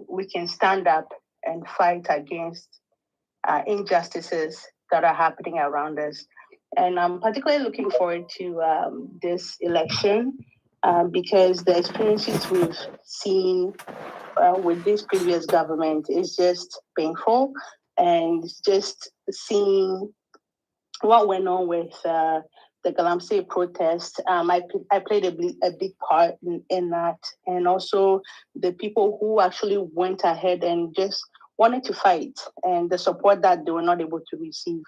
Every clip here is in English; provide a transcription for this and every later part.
we can stand up and fight against injustices that are happening around us. And I'm particularly looking forward to this election because the experiences we've seen with this previous government is just painful. And just seeing what went on with the Galamsey protest, I played a big part in that. And also the people who actually went ahead and just wanted to fight and the support that they were not able to receive.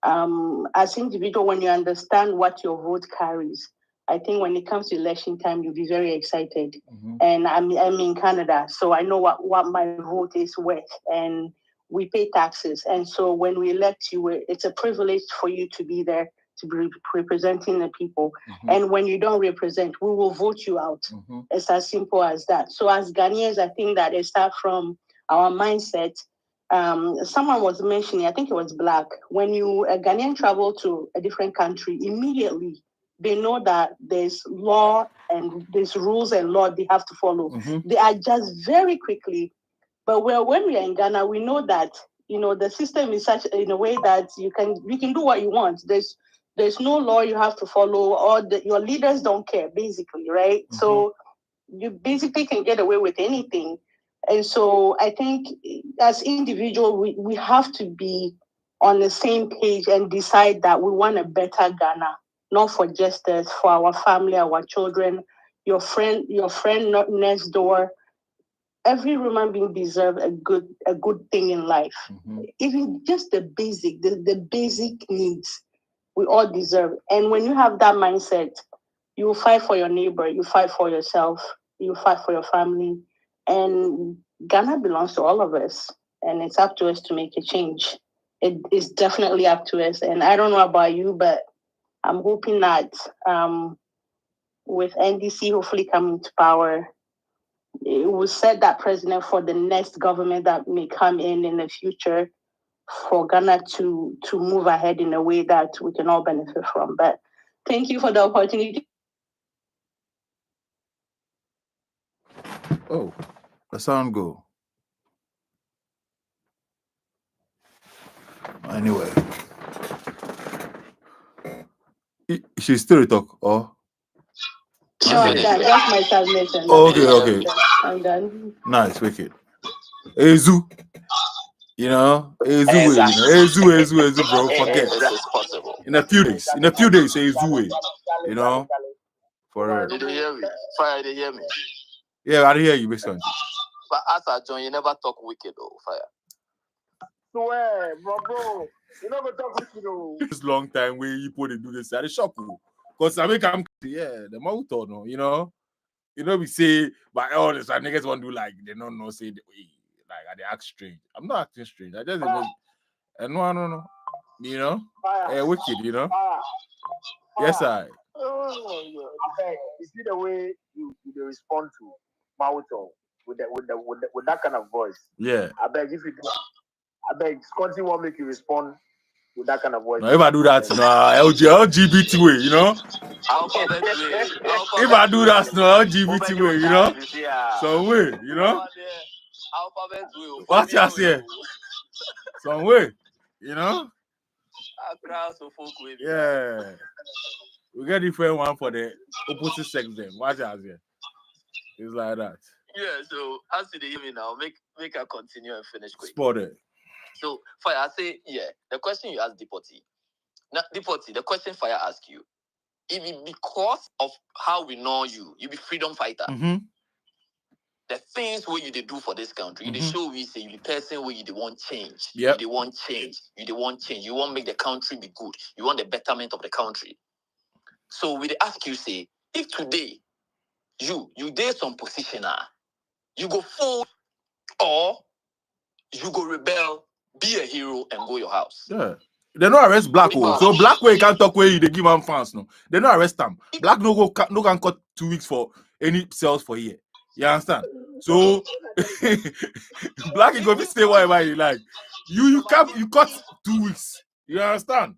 As individual, when you understand what your vote carries, I think when it comes to election time, you'll be very excited. Mm-hmm. And I'm in Canada, so I know what my vote is worth. And we pay taxes. And so when we elect you, it's a privilege for you to be there, to be representing the people. Mm-hmm. And when you don't represent, we will vote you out. Mm-hmm. It's as simple as that. So as Ghanaians, I think that it starts from our mindset. Someone was mentioning, I think it was Black, when a Ghanaian travel to a different country, immediately they know that there's law and there's rules and law they have to follow. Mm-hmm. They adjust very quickly. But when we are in Ghana, we know that, the system is such in a way that you can do what you want. There's no law you have to follow, or your leaders don't care, basically, right? Mm-hmm. So you basically can get away with anything. And so I think as individuals, we have to be on the same page and decide that we want a better Ghana, not for just us, for our family, our children, your friend not next door. Every human being deserves a good thing in life. Mm-hmm. Even just the basic needs we all deserve. And when you have that mindset, you will fight for your neighbor, you fight for yourself, you fight for your family. And Ghana belongs to all of us. And it's up to us to make a change. It is definitely up to us. And I don't know about you, but I'm hoping that with NDC hopefully coming to power, it will set that precedent for the next government that may come in the future for Ghana to move ahead in a way that we can all benefit from. But thank you for the opportunity. Oh, the sound go. Anyway, she's still talk, or? No, I'm done. That's my submission. Okay. I'm done. Nice, wicked. Ezu. Ezu, bro. Forget. In a few days, Ezu. For did you hear me? Fire, did you hear me? Yeah, I hear you, basically. But as a John, you never talk wicked, though, Fire. Swear, bro. You never talk wicked, though. This long time where you put it do this, I shock you. Because I make the mouth or no, we say, but all this niggas want to do like they don't know, say like they act strange. I'm not acting strange. I just no. Wicked, Yes, I. You see the way you respond to Mauto with that kind of voice. Yeah. I beg, Scotty won't make you respond with that kind of voice. No, if I do that, LGBT way, If I do that, LGBT way, some way, What you say? Some way, Yeah. We get different one for the opposite sex then. Watch out here. It's like that. Yeah, so as you hear me now, make her continue and finish quick. Spotted. So Fire, I say, the question you asked Dipoti. Now, Dipoti, the question Fire asked you, if it because of how we know you be freedom fighter. Mm-hmm. The things where you do for this country, the show we say you the person where you want change. Yep. You want change. You want change. You want make the country be good. You want the betterment of the country. So we ask you, say, if today you did some position, you go fold or you go rebel, be a hero and go your house. Yeah. They no arrest Black hole. So Black way can't talk where they give them fans no. They no arrest them. Black no can cut 2 weeks for any sales for year. You understand? So Black is going to stay whatever you like. You cut 2 weeks. You understand?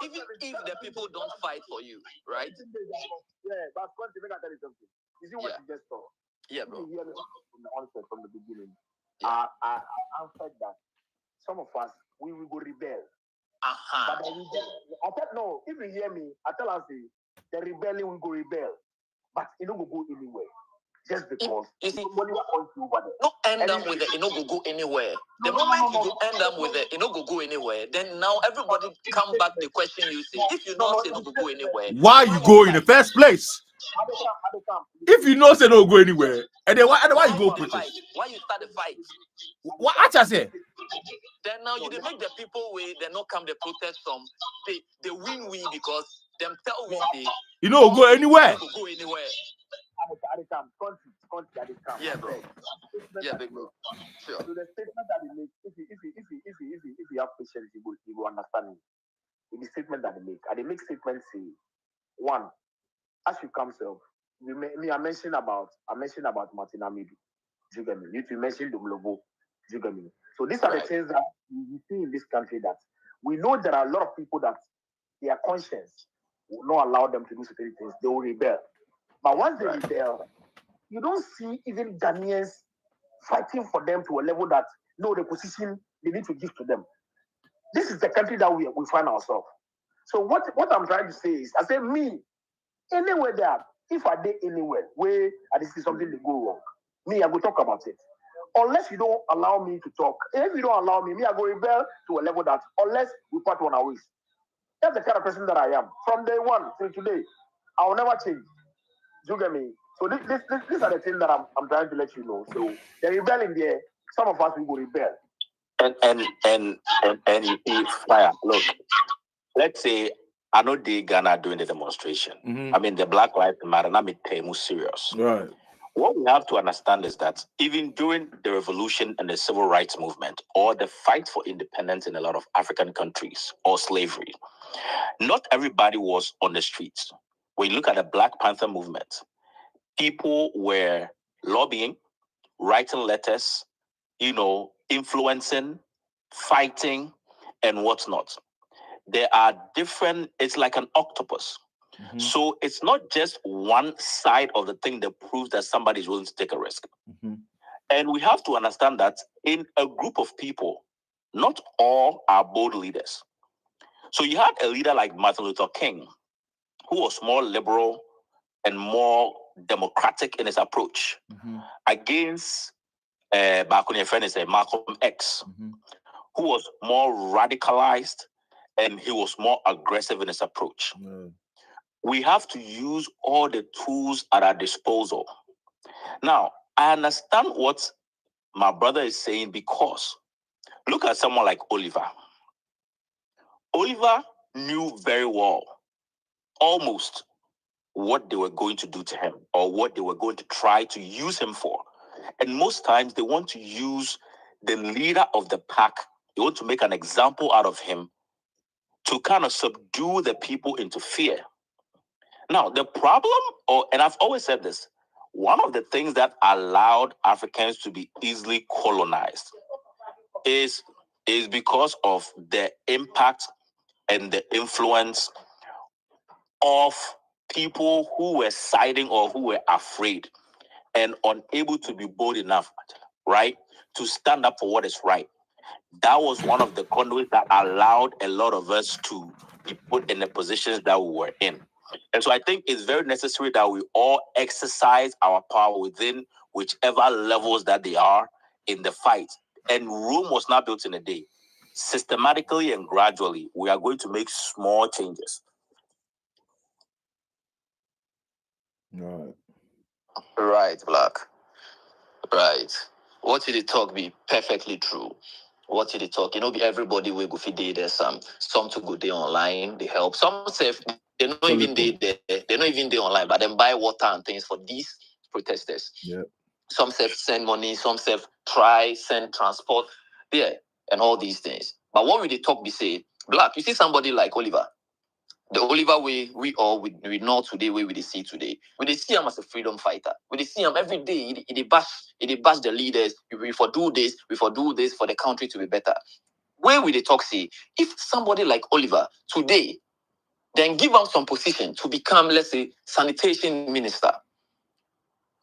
Even if the people don't fight for you, right? Yeah, but make I tell you something. You see what you just saw? Yeah, bro. You hear me from the onset, from the beginning. Yeah. I answered that some of us we will go rebel. Uh-huh. But the rebel, I said no. If you hear me, I tell us the rebellion will go rebel, but it don't go anywhere. Just because You see, nobody wants to over there. no end And up with it no go anywhere. The No, moment no, you go end up with it no go anywhere, then now everybody come back the question you say. If you not say no go anywhere, Why you go in the first place? If you know say no go anywhere, and then why you go fight? protest? Why you start the fight? What I just say? Then now you dey make the people way they not come the protest from they win we because them tell we say You know go anywhere. go anywhere. Yeah, bro. Yeah, big bro. Sure. So the statement that he makes, if you have patience, you will understand it. The statement that they make, and they make statements say, one, as you come self, I mentioned about Martin Amidu, do you get me? You mentioned Dumlobo, do you get me? So these are the things that we see in this country that we know there are a lot of people that their conscience will not allow them to do certain things. They will rebel. But once they rebel, you don't see even Ghanaians fighting for them to a level that no, the position they need to give to them. This is the country that we find ourselves. So what I'm trying to say is, I say me, anywhere there, if I did anywhere where I see something to go wrong, me, I will talk about it. Unless you don't allow me to talk. If you don't allow me, I go rebel to a level that unless we part on our ways. That's the kind of person that I am. From day one till today, I will never change. Do you get me? So these are the things that I'm trying to let you know. So the rebelling there, some of us will go rebel. And you see fire. Look, let's say I know the Ghana doing the demonstration. Mm-hmm. I mean the Black Lives Matter, not me serious. Right. What we have to understand is that even during the revolution and the civil rights movement, or the fight for independence in a lot of African countries, or slavery, not everybody was on the streets. When you look at the Black Panther movement, people were lobbying, writing letters, influencing, fighting, and whatnot. There are different, it's like an octopus. Mm-hmm. So it's not just one side of the thing that proves that somebody is willing to take a risk. Mm-hmm. And we have to understand that in a group of people, not all are bold leaders. So you had a leader like Martin Luther King, who was more liberal and more democratic in his approach, mm-hmm. against Malcolm X, mm-hmm. who was more radicalized and he was more aggressive in his approach. Mm. We have to use all the tools at our disposal. Now, I understand what my brother is saying because look at someone like Oliver. Oliver knew very well, almost, what they were going to do to him or what they were going to try to use him for. And most times they want to use the leader of the pack, they want to make an example out of him to kind of subdue the people into fear. Now, the problem, and I've always said this, one of the things that allowed Africans to be easily colonized is because of the impact and the influence of people who were siding or who were afraid and unable to be bold enough, right, to stand up for what is right. That was one of the conduits that allowed a lot of us to be put in the positions that we were in. And so I think it's very necessary that we all exercise our power within whichever levels that they are in the fight. And Rome was not built in a day. Systematically and gradually, we are going to make small changes. Right, Black. Right. What did he talk be perfectly true? What did he talk? Be everybody will go feed there. Some to go there online, they help. Some say they're not even there. They're not even there online, but then buy water and things for these protesters. Yeah. Some say send money, some say send transport, and all these things. But what will they talk be say? Black, you see somebody like Oliver. The Oliver way we know today, way we see today. We see him as a freedom fighter. We see him every day. He bash the leaders. We for do this for the country to be better. Where will they talk say? If somebody like Oliver today, then give him some position to become, let's say, sanitation minister.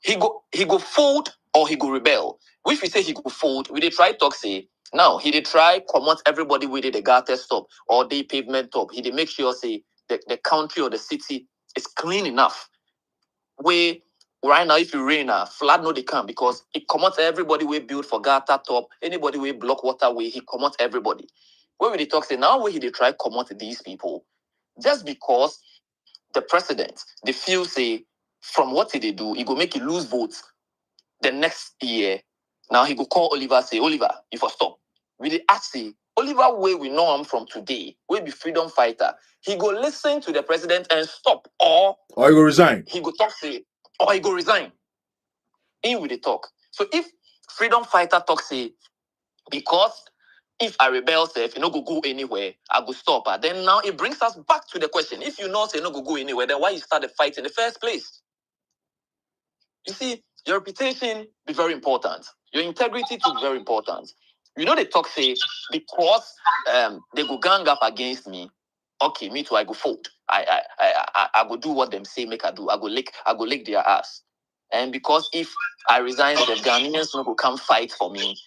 he go fold or he go rebel. If we say he go fold, we dey try talk say now he dey try comot everybody with the gutter stop or the pavement top. He dey make sure say the country or the city is clean enough. Where right now if you rain flood no they come because it comot everybody we build for gutter top, anybody we block waterway, he comot everybody. When we dey talk say now where he dey try comot these people just because the president they feel say from what he they do, he go make you lose votes the next year. Now he go call Oliver say, Oliver, you for stop. We dey ask say, Oliver way we know him from today, we be freedom fighter. He go listen to the president and stop, or he go resign. He go talk say, or he go resign. In with the talk. So if freedom fighter talk say, because if I rebel self, you no go anywhere, I go stop her. Then now it brings us back to the question. If you know say no go anywhere, then why you start the fight in the first place? You see, your reputation be very important. Your integrity too very important. You know they talk say because they go gang up against me. Okay, me too. I go fold. I go do what them say make I do. I go lick their ass. And because if I resign, the Ghanaians no go come fight for me.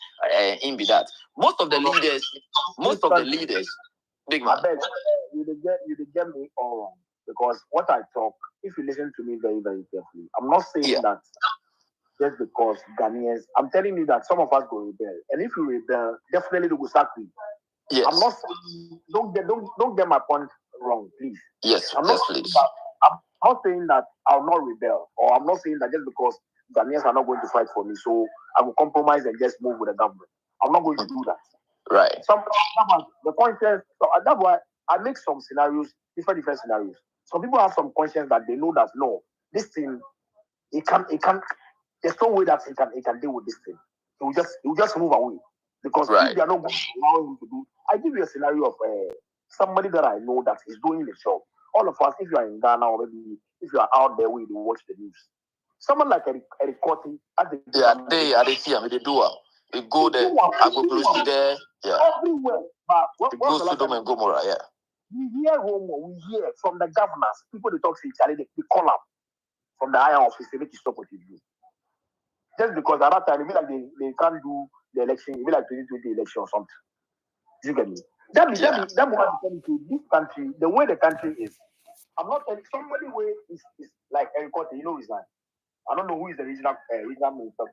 In be that most of the leaders, big man. I beg, you dey get me all wrong because what I talk, if you listen to me very very carefully, I'm not saying that just because Ghanaians. I'm telling you that some of us go rebel, and if you rebel, definitely they will start with. Yes. I'm not saying, don't get my point wrong, please. Yes, I'm not saying that I'll not rebel, or I'm not saying that just because Ghanaians are not going to fight for me, so I will compromise and just move with the government. I'm not going to do that. Right. The point is, so that's why I make some scenarios, different scenarios. Some people have some conscience that they know that no, this thing, it can. There's no way that it can deal with this thing. It will just move away because if they are not going to allow him to do, I give you a scenario of somebody that I know that is doing the job. All of us, if you are in Ghana or maybe if you are out there where you watch the news, someone like Eric Corti, they see him, they do it. We go there, I go close to there, everywhere. But we go Sodom and Gomorrah, we hear rumor, we hear from the governors, people they talk to each other, they call up from the higher office, they make you stop what you do. Just because at that time, it be like they can't do the election, it be like 2020 election or something. You get me? That what I'm telling you, this country, the way the country is, I'm not telling somebody where is like Eric Corte, you know his name. I don't know who is the regional minister.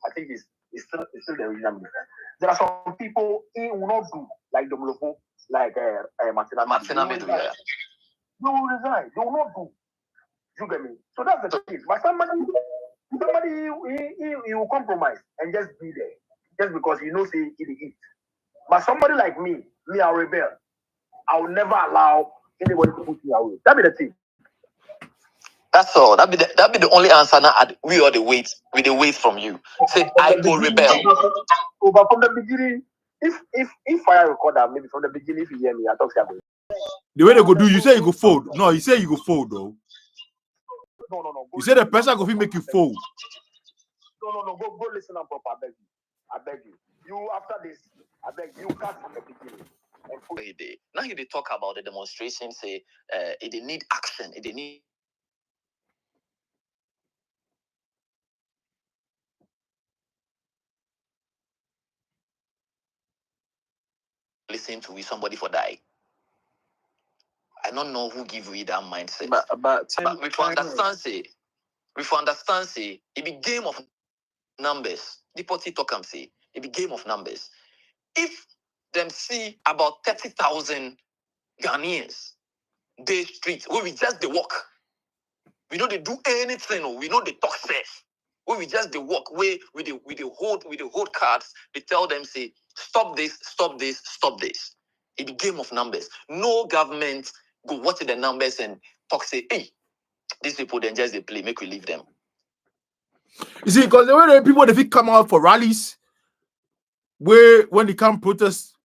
I think it's still the regional minister. There are some people he will not do like Domolofo, like Martina Medu, They will resign. They will not do. You get me? So that's the case. But somebody he will compromise and just be there, just because he knows he eat. But somebody like me, I'll rebel. I will never allow anybody to push me away. That be the thing. That's all. That be the only answer now. We all the wait. We the wait from you. Say I go rebel. But from the beginning, if I record that, maybe from the beginning, if you hear me, I talk about the way they go do, you say you go fold. No, you say you go fold though. No. You say the person go make you fold. No. Go listen up, I beg you. I beg you. You after this, I beg you cut from the beginning. Now they talk about the demonstration. Say they need action. They need. Listen to somebody for die. I don't know who give you that mindset. But if we understand say it be game of numbers. The party talk and say it be game of numbers. If them see about 30,000 Ghanaians day street where we just they walk, we know they do anything or we know they talk safe. Where we just they walk where we they hold cards. They tell them say stop this, stop this, stop this. It be game of numbers. No government go watch the numbers and talk say, hey, these people then just they play, make we leave them. You see, because the way the people they come out for rallies, where when they come protest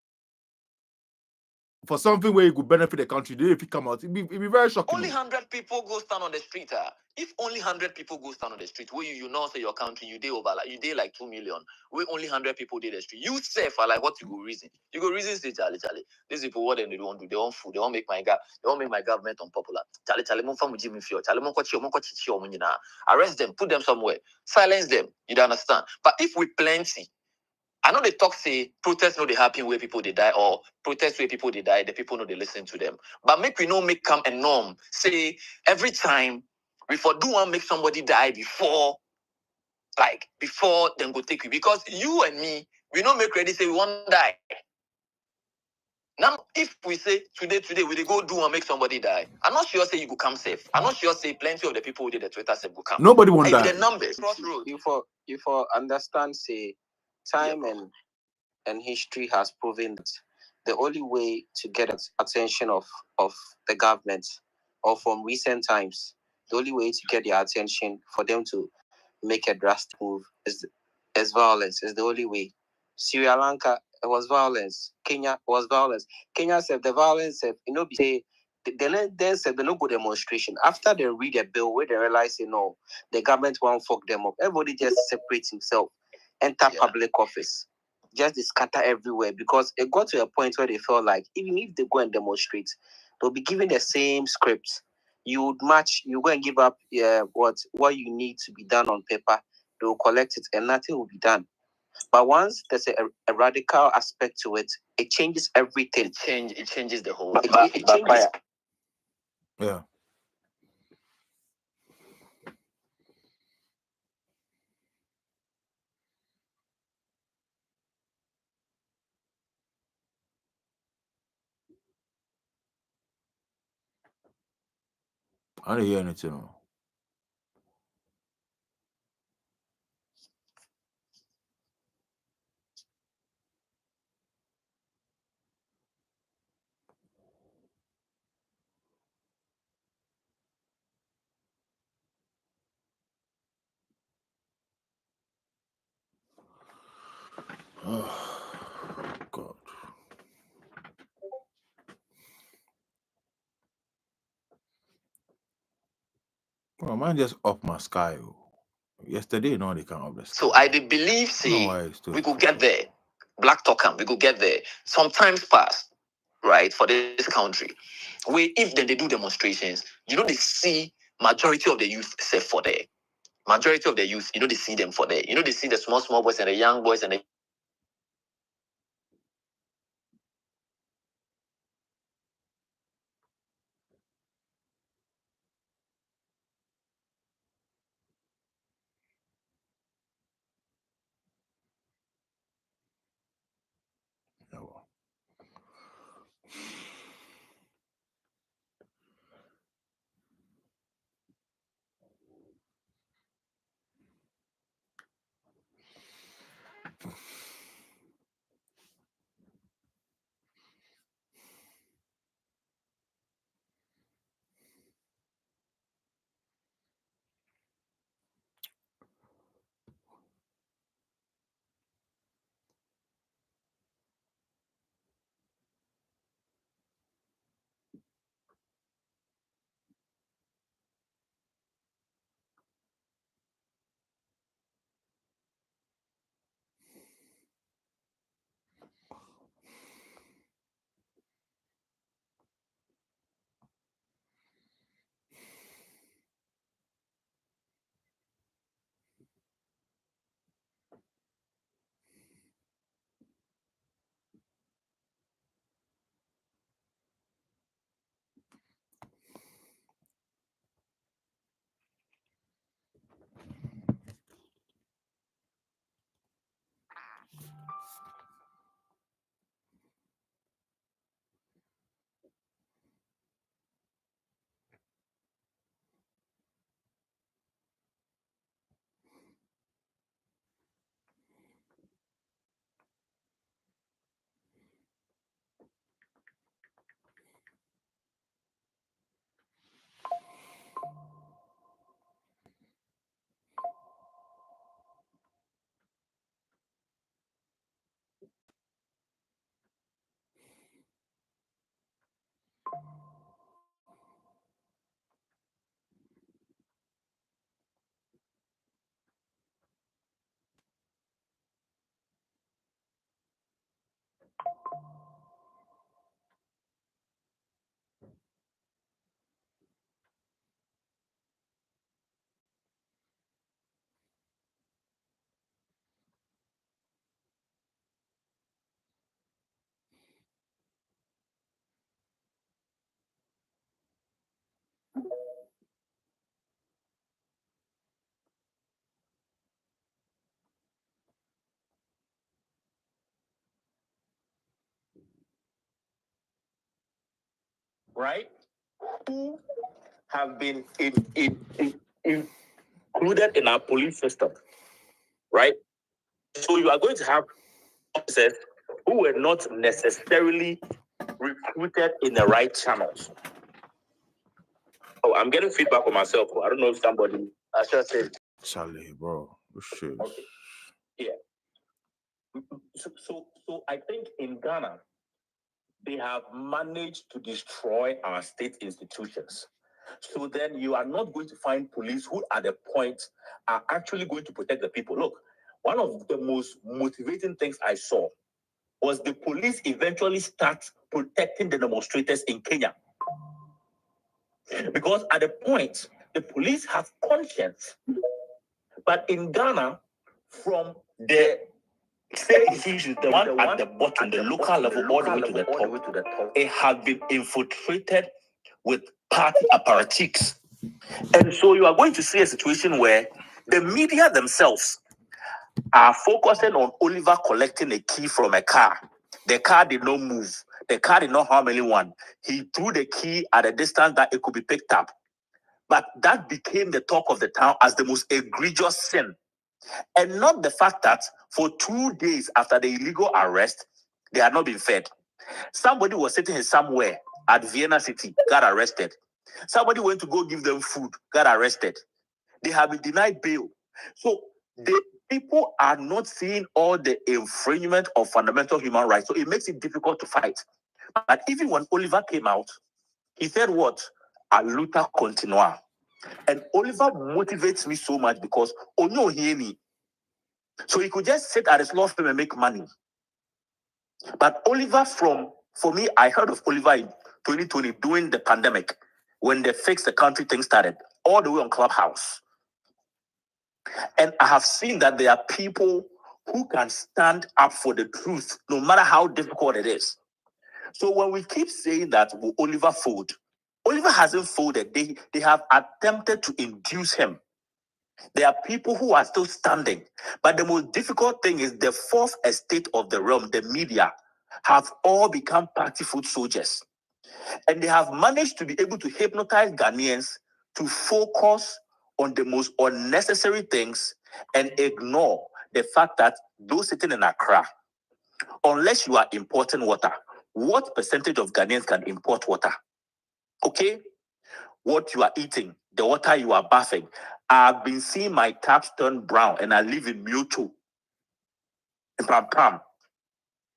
for something where it could benefit the country, they if it come out, it'd be very shocking. Only 100 people go stand on the street. If only 100 people go stand on the street, where you know say your country, you day over like 2 million. Where only 100 people did the street. You safe are like what you go reason. You go reason say Charlie. These people what they don't do. They want food. They want make my government unpopular. Charlie, mon famu Jimmy Fio. Charlie, mon kochi, arrest them, put them somewhere, silence them. You don't understand. But if we plenty. I know they talk say protests know they happen where people they die, or protests where people they die, the people know they listen to them. But make we know make come a norm. Say every time we for do one make somebody die before them go take you. Because you and me, we don't make ready say we won't die. Now, if we say today, we dey go do and make somebody die, I'm not sure say you go come safe. I'm not sure say plenty of the people who did the Twitter said go come. Nobody won't die. The numbers, crossroads. You for understand, say, time and history has proven that the only way to get attention of the government, or from recent times, the only way to get their attention for them to make a drastic move is violence. Is the only way. Sri Lanka, it was violence. Kenya was violence. Kenya said the violence said, be say then said the no go demonstration. After they read a bill where they realize the government won't fuck them up. Everybody just separates himself, enter public office. Just they scatter everywhere, because it got to a point where they felt like even if they go and demonstrate, they'll be given the same scripts. You would match, you go and give up what you need to be done on paper, they will collect it and nothing will be done. But once there's a radical aspect to it, it changes everything. It changes the whole thing. It changes. Yeah. I didn't hear anything. Oh, God. Well, mine just up my sky. Yesterday, no, they can't up the sky. So I did believe, we could get there. Black Tockham, we could get there. Sometimes pass, right, for this country. Where if then they do demonstrations, they see majority of the youth say for there. Majority of the youth, they see them for there. They see the small boys and the young boys and the Right? Who have been included in our police system, right? So you are going to have officers who were not necessarily recruited in the right channels. Oh, I'm getting feedback on myself. I don't know if somebody I should say. Charlie, bro. Oh, shit. Okay. Yeah. So I think in Ghana, they have managed to destroy our state institutions. So then you are not going to find police who at the point are actually going to protect the people. Look, one of the most motivating things I saw was the police eventually start protecting the demonstrators in Kenya. Because at the point, the police have conscience. But in Ghana, from the state institutions, the one at the bottom, the local level, all the way to the top, it has been infiltrated with party apparatchiks. And so you are going to see a situation where the media themselves are focusing on Oliver collecting a key from a car. The car did not move. The car did not harm anyone. He threw the key at a distance that it could be picked up. But that became the talk of the town as the most egregious sin. And not the fact that for 2 days after the illegal arrest, they had not been fed. Somebody was sitting somewhere at Vienna City, got arrested. Somebody went to go give them food, got arrested. They have been denied bail. So the people are not seeing all the infringement of fundamental human rights. So it makes it difficult to fight. But even when Oliver came out, he said what? A luta continua. And Oliver motivates me so much because Onyo Hieni. So he could just sit at his law firm and make money. But Oliver, for me, I heard of Oliver in 2020 during the pandemic when the Fix the Country thing started, all the way on Clubhouse. And I have seen that there are people who can stand up for the truth, no matter how difficult it is. So when we keep saying that Oliver fold, Oliver hasn't folded. They have attempted to induce him. There are people who are still standing. But the most difficult thing is the fourth estate of the realm, the media, have all become party foot soldiers. And they have managed to be able to hypnotize Ghanaians to focus on the most unnecessary things and ignore the fact that those sitting in Accra, unless you are importing water, what percentage of Ghanaians can import water? Okay? What you are eating, the water you are bathing. I've been seeing my taps turn brown and I live in Mutu. In Pam.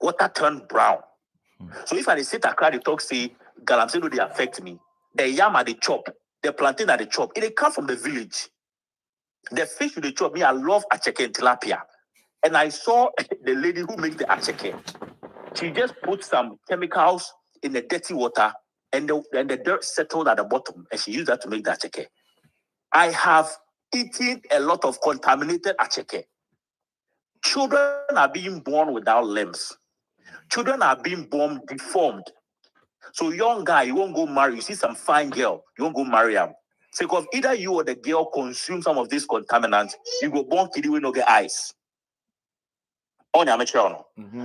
Water turned brown. So if I sit Accra, they talk, say, Galamsey, they affect me. The yam at the chop, the plantain at the chop, it come from the village. The fish with the chop, me, I love acheke and tilapia. And I saw the lady who makes the acheke. She just put some chemicals in the dirty water and the dirt settled at the bottom. And she used that to make the acheke. I have eaten a lot of contaminated acheke. Children are being born without limbs. Children are being born deformed. So young guy, you won't go marry. You see some fine girl, you won't go marry him. So because either you or the girl consume some of these contaminants, you go born kid with no get eyes. On your amateur.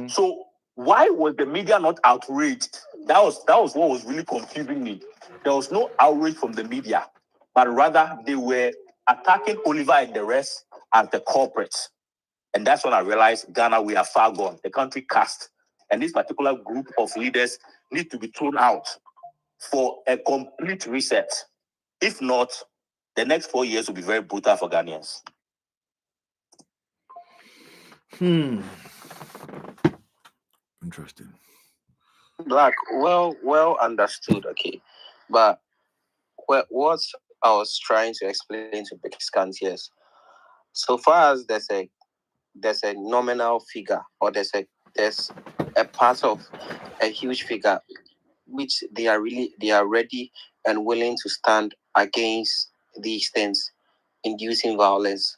So why was the media not outraged? That was what was really confusing me. There was no outrage from the media, but rather they were attacking Oliver and the rest as the culprits. And that's when I realized Ghana, we are far gone. The country cast. And this particular group of leaders need to be thrown out for a complete reset. If not, the next 4 years will be very brutal for Ghanaians. Interesting. Black, well understood, okay. But what I was trying to explain to Bixcant, yes. So far as there's a nominal figure or there's a part of a huge figure, which they are ready and willing to stand against these things inducing violence.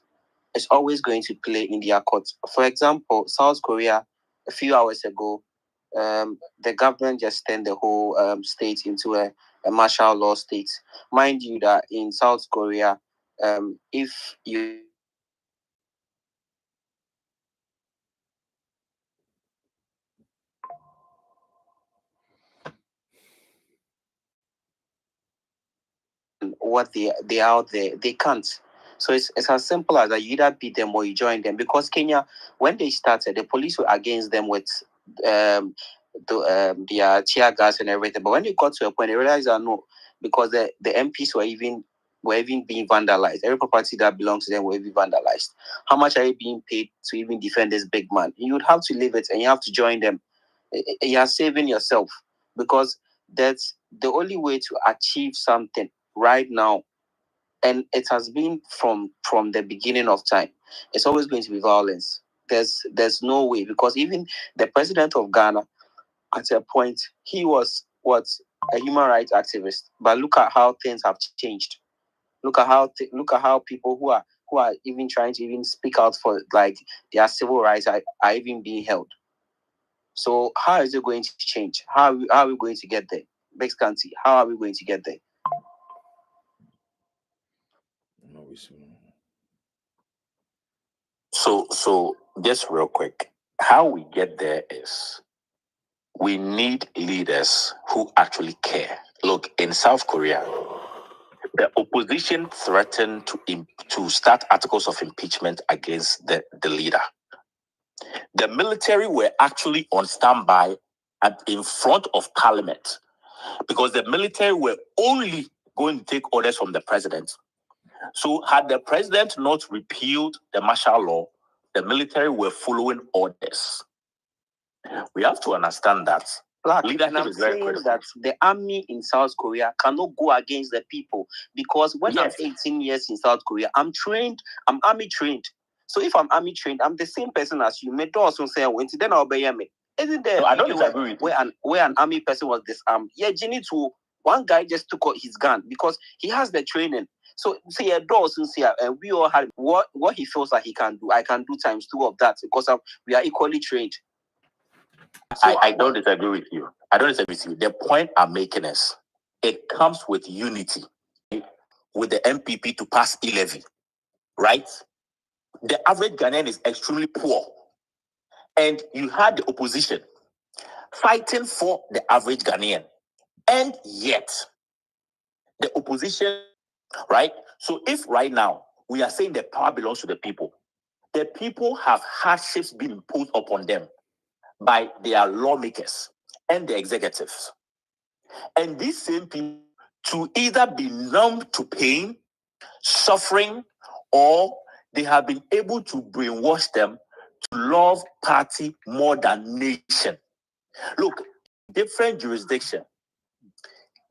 It's always going to play in their court. For example, South Korea, a few hours ago, the government just turned the whole state into a martial law state. Mind you that in South Korea, if you what they are out there, they can't. So it's as simple as that. You either beat them or you join them. Because Kenya, when they started, the police were against them with their tear gas and everything. But when they got to a point, they realized that no, because the MPs were even being vandalized. Every property that belongs to them were even vandalized. How much are you being paid to even defend this big man? You would have to leave it and you have to join them. You are saving yourself, because that's the only way to achieve something right now, and it has been from the beginning of time. It's always going to be violence. There's no way, because even the president of Ghana, at a point, he was what, a human rights activist. But look at how things have changed. Look at how people who are even trying to even speak out for like their civil rights are even being held. So how is it going to change? How are we going to get there? Bex County, how are we going to get there? So just real quick, how we get there is we need leaders who actually care. Look, in South Korea, the opposition threatened to start articles of impeachment against the leader. The military were actually on standby in front of Parliament, because the military were only going to take orders from the president. So had the president not repealed the martial law, the military were following orders. We have to understand that. Leadership is very critical. That the army in South Korea cannot go against the people, because when I'm 18 years in South Korea, I'm army trained. So if I'm army trained, I'm the same person as you. Then I'll be me. Isn't there? No, I don't disagree with you. Where an army person was disarmed? Yeah, Jenny too. One guy just took out his gun because he has the training. So say a doors and we all have what he feels like he can do. I can do times 2 of that, because we are equally trained. So I don't disagree with you. The point I'm making is it comes with unity, with the MPP to pass e-levy, right? The average Ghanaian is extremely poor. And you had the opposition fighting for the average Ghanaian. And yet, the opposition, right? So if right now we are saying the power belongs to the people have hardships being imposed upon them by their lawmakers and the executives. And these same people to either be numb to pain, suffering, or they have been able to brainwash them to love party more than nation. Look, different jurisdiction.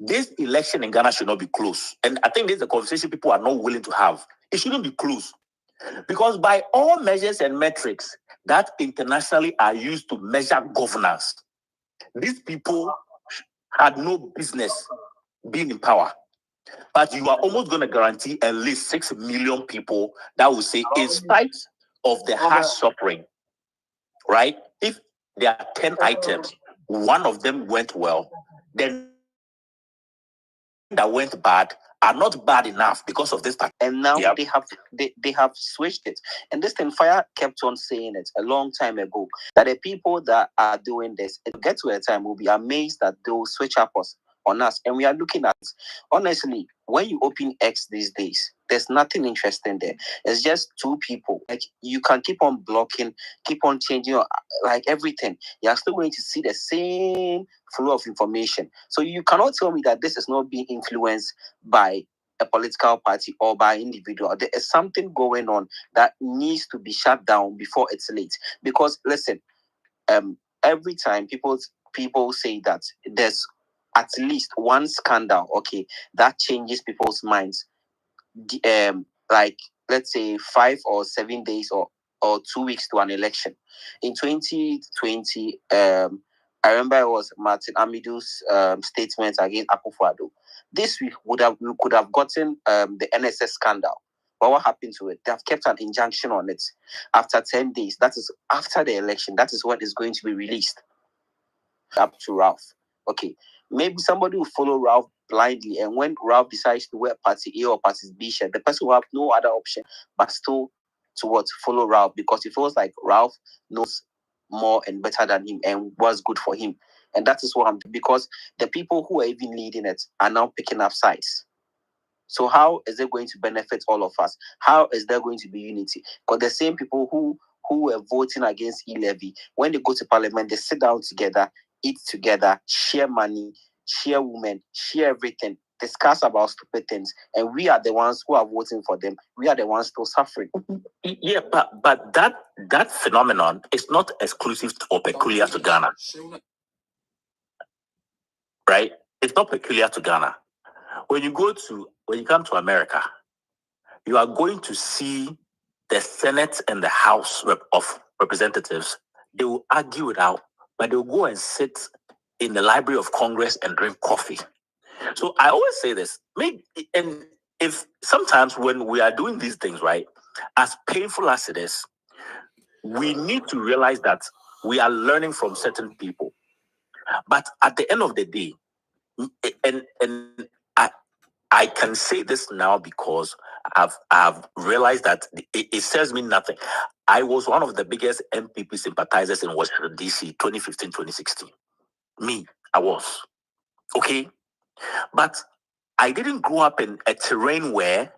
This election in Ghana should not be close. And I think this is a conversation people are not willing to have. It shouldn't be close. Because by all measures and metrics that internationally are used to measure governance, these people had no business being in power. But you are almost going to guarantee at least 6 million people that will say, in spite of the harsh suffering, right? If there are 10 items, one of them went well, then that went bad are not bad enough because of this. And now they have switched it. And this thing, Fire kept on saying it a long time ago, that the people that are doing this, it get to a time we'll be amazed that they will switch up on us. And we are looking at, honestly, when you open X these days, there's nothing interesting there. It's just 2 people. Like, you can keep on blocking, keep on changing, like everything. You're still going to see the same flow of information. So you cannot tell me that this is not being influenced by a political party or by individual. There is something going on that needs to be shut down before it's late. Because listen, every time people say that there's at least one scandal, okay, that changes people's minds. Like, let's say 5 or 7 days or or 2 weeks to an election. In 2020, I remember it was Martin Amidu's statement against Akufo-Addo. This week we could have gotten the NSS scandal. But what happened to it? They have kept an injunction on it. After 10 days, that is after the election, that is when it's going to be released. Up to Ralph. Okay, maybe somebody will follow Ralph blindly, and when Ralph decides to wear party A or party B shirt, the person will have no other option but still to follow Ralph, because it feels like Ralph knows more and better than him and what's good for him. And that is what I'm doing, because the people who are even leading it are now picking up sides. So how is it going to benefit all of us? How is there going to be unity? Because the same people who were voting against e-levy, when they go to parliament, they sit down together, eat together, share money, share women, share everything, discuss about stupid things, and we are the ones who are voting for them. We are the ones still suffering. Yeah, but that phenomenon is not exclusive or peculiar to Ghana, right? It's not peculiar to Ghana. When you come to America, you are going to see the Senate and the House of Representatives. They will argue it out, but they'll go and sit in the Library of Congress and drink coffee. So I always say this, and if sometimes when we are doing these things, right, as painful as it is, we need to realize that we are learning from certain people. But at the end of the day, and I can say this now because I've realized that it says me nothing. I was one of the biggest MPP sympathizers in Washington, D.C., 2015, 2016. Me, I was. Okay? But I didn't grow up in a terrain where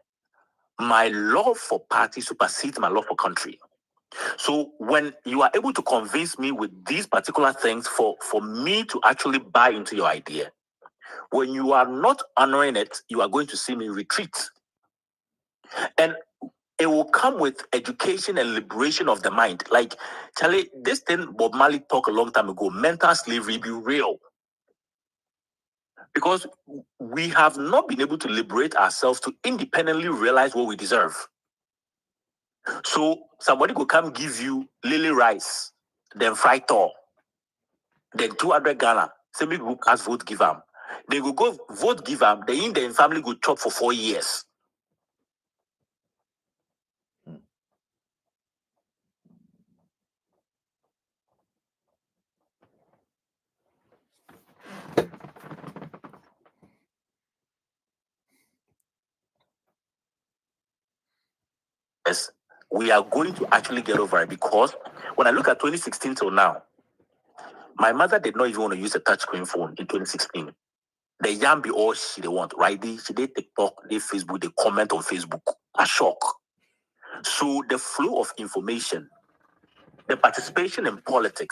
my love for party supersedes my love for country. So when you are able to convince me with these particular things for me to actually buy into your idea, when you are not honoring it, you are going to see me retreat. And it will come with education and liberation of the mind. Like, Charlie, this thing Bob Marley talked a long time ago, mental slavery be real. Because we have not been able to liberate ourselves to independently realize what we deserve. So somebody could come give you lily rice, then fry tall, then 200 Ghana. Say me go cast vote give them. They will go vote give them. The Indian family go chop for 4 years. Yes, we are going to actually get over it, because when I look at 2016 till now, my mother did not even want to use a touchscreen phone in 2016. The young be all she want, right? She did TikTok, they Facebook, they comment on Facebook. A shock. So the flow of information, the participation in politics,